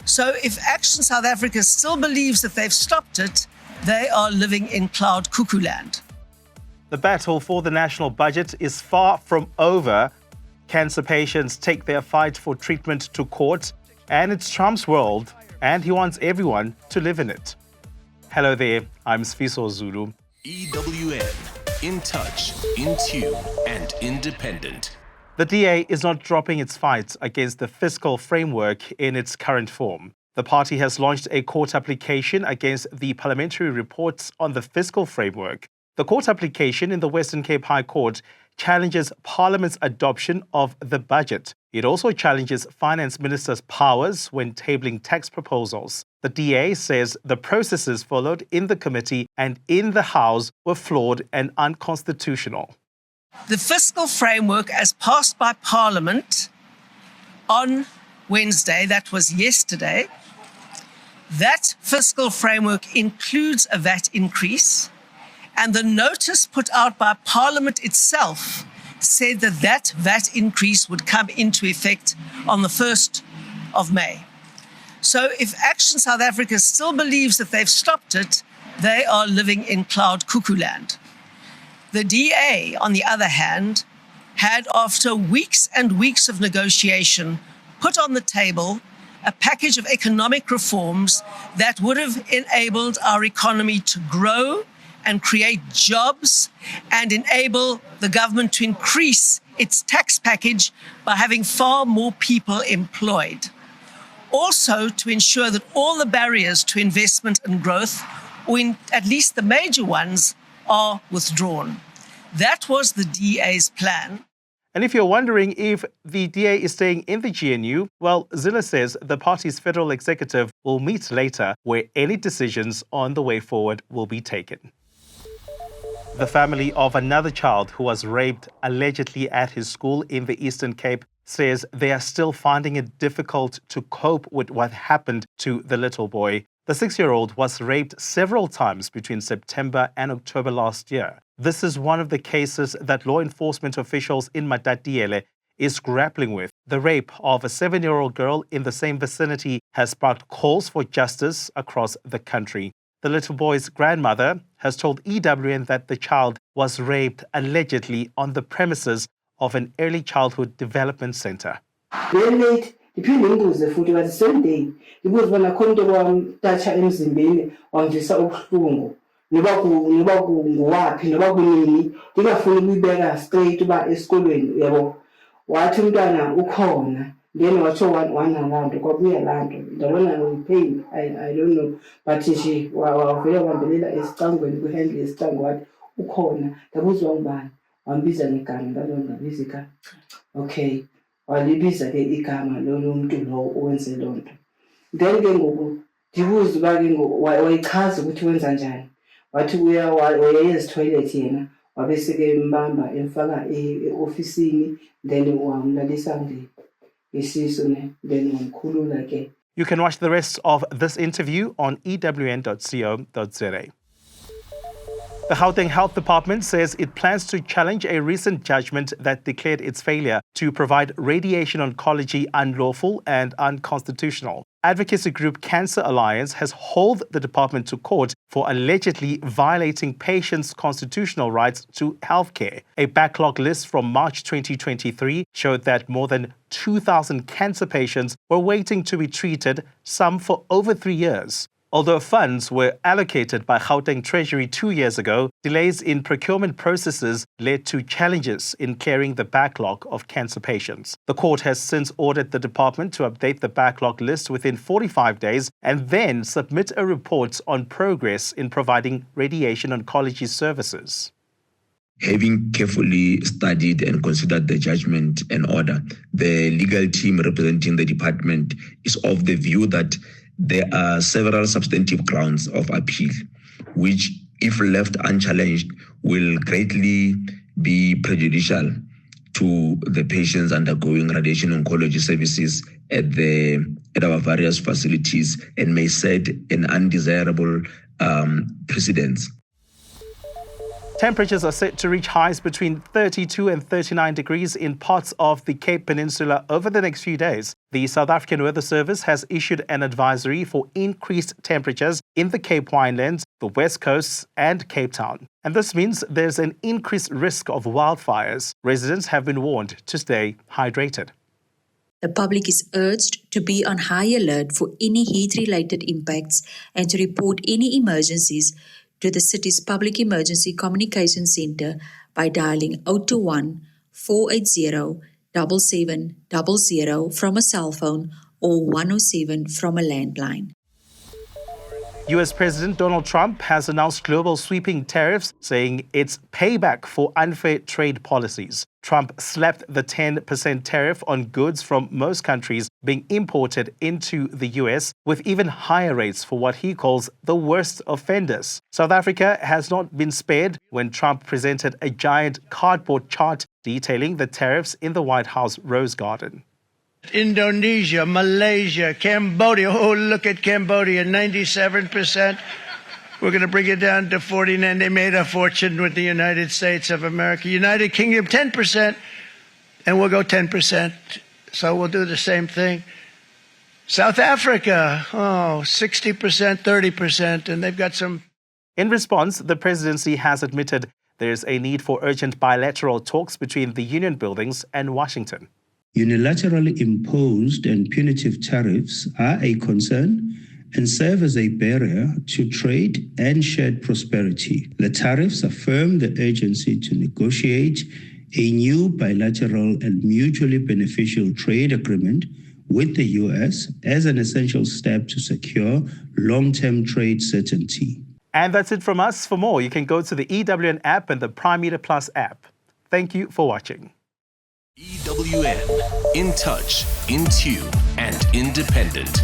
So if Action South Africa still believes that they've stopped it, they are living in cloud cuckoo land. The battle for the national budget is far from over. Cancer patients take their fight for treatment to court, and it's Trump's world, and he wants everyone to live in it. Hello there, I'm Sifiso Zulu. EWN, in touch, in tune, and independent. The DA is not dropping its fight against the fiscal framework in its current form. The party has launched a court application against the parliamentary reports on the fiscal framework. The court application in the Western Cape High Court challenges Parliament's adoption of the budget. It also challenges Finance Minister's powers when tabling tax proposals. The DA says the processes followed in the committee and in the House were flawed and unconstitutional. The fiscal framework, as passed by Parliament on Wednesday, that was yesterday, that fiscal framework includes a VAT increase, and the notice put out by Parliament itself said that that VAT increase would come into effect on the 1st of May. So if Action South Africa still believes that they've stopped it, they are living in cloud cuckoo land. The DA, on the other hand, had, after weeks and weeks of negotiation, put on the table a package of economic reforms that would have enabled our economy to grow and create jobs and enable the government to increase its tax package by having far more people employed. Also, to ensure that all the barriers to investment and growth, or at least the major ones, are withdrawn. That was the DA's plan. And if you're wondering if the DA is staying in the GNU, well, Zille says the party's federal executive will meet later where any decisions on the way forward will be taken. The family of another child who was raped allegedly at his school in the Eastern Cape says they are still finding it difficult to cope with what happened to the little boy. The 6-year-old was raped several times between September and October last year. This is one of the cases that law enforcement officials in Matatiele is grappling with. The rape of a 7-year-old girl in the same vicinity has sparked calls for justice across the country. The little boy's grandmother has told EWN that the child was raped allegedly on the premises of an early childhood development center. Very late. Ndiphinde ngibuze futhi bathi same day ngibuze bona khona into kwamtacha emzimbeni wangisa ubuhlungu noba nguwaphi noba kunini ngingafuni ukuyibeka straight uba esikolweni yabo wathi umntwana ukhona then wathi one around kwabuya lanto ndabona ngipain I don't know but she wavela wambelela esicangweni kuhandle esicango wathi ukhona ndabuzwa ngubani wambiza negama ngabiza igama okay walibiza ke igama lo muntu lo owenze lonto then ke ngoku ndibuza ba ke wayichaza ukuthi wenza njani wathi wayeza toilet yena wabese ke mbamba emfaka eofisini then wamlalisa isiso ne then wamkhulula ke. You can watch the rest of this interview on ewn.co.za. The Gauteng Health Department says it plans to challenge a recent judgment that declared its failure to provide radiation oncology unlawful and unconstitutional. Advocacy group Cancer Alliance has hauled the department to court for allegedly violating patients' constitutional rights to healthcare. A backlog list from March 2023 showed that more than 2,000 cancer patients were waiting to be treated, some for over 3 years. Although funds were allocated by Gauteng Treasury 2 years ago, delays in procurement processes led to challenges in clearing the backlog of cancer patients. The court has since ordered the department to update the backlog list within 45 days and then submit a report on progress in providing radiation oncology services. Having carefully studied and considered the judgment and order, the legal team representing the department is of the view that there are several substantive grounds of appeal, which, if left unchallenged, will greatly be prejudicial to the patients undergoing radiation oncology services at our various facilities and may set an undesirable precedent. Temperatures are set to reach highs between 32 and 39 degrees in parts of the Cape Peninsula over the next few days. The South African Weather Service has issued an advisory for increased temperatures in the Cape Winelands, the West Coast and Cape Town. And this means there's an increased risk of wildfires. Residents have been warned to stay hydrated. The public is urged to be on high alert for any heat-related impacts and to report any emergencies to the city's Public Emergency Communication Centre by dialing 021 480 7700 from a cell phone or 107 from a landline. US President Donald Trump has announced global sweeping tariffs, saying it's payback for unfair trade policies. Trump slapped the 10% tariff on goods from most countries being imported into the US, with even higher rates for what he calls the worst offenders. South Africa has not been spared when Trump presented a giant cardboard chart detailing the tariffs in the White House Rose Garden. Indonesia, Malaysia, Cambodia. Oh, look at Cambodia, 97%. We're going to bring it down to 49. They made a fortune with the United States of America. United Kingdom, 10%, and we'll go 10%. So we'll do the same thing. South Africa, 60%, 30%, and they've got some. In response, the presidency has admitted there is a need for urgent bilateral talks between the union buildings and Washington. Unilaterally imposed and punitive tariffs are a concern and serve as a barrier to trade and shared prosperity. The tariffs affirm the urgency to negotiate a new bilateral and mutually beneficial trade agreement with the U.S. as an essential step to secure long-term trade certainty. And that's it from us. For more, you can go to the EWN app and the Prime Meter Plus app. Thank you for watching. EWN, in touch, in tune, and independent.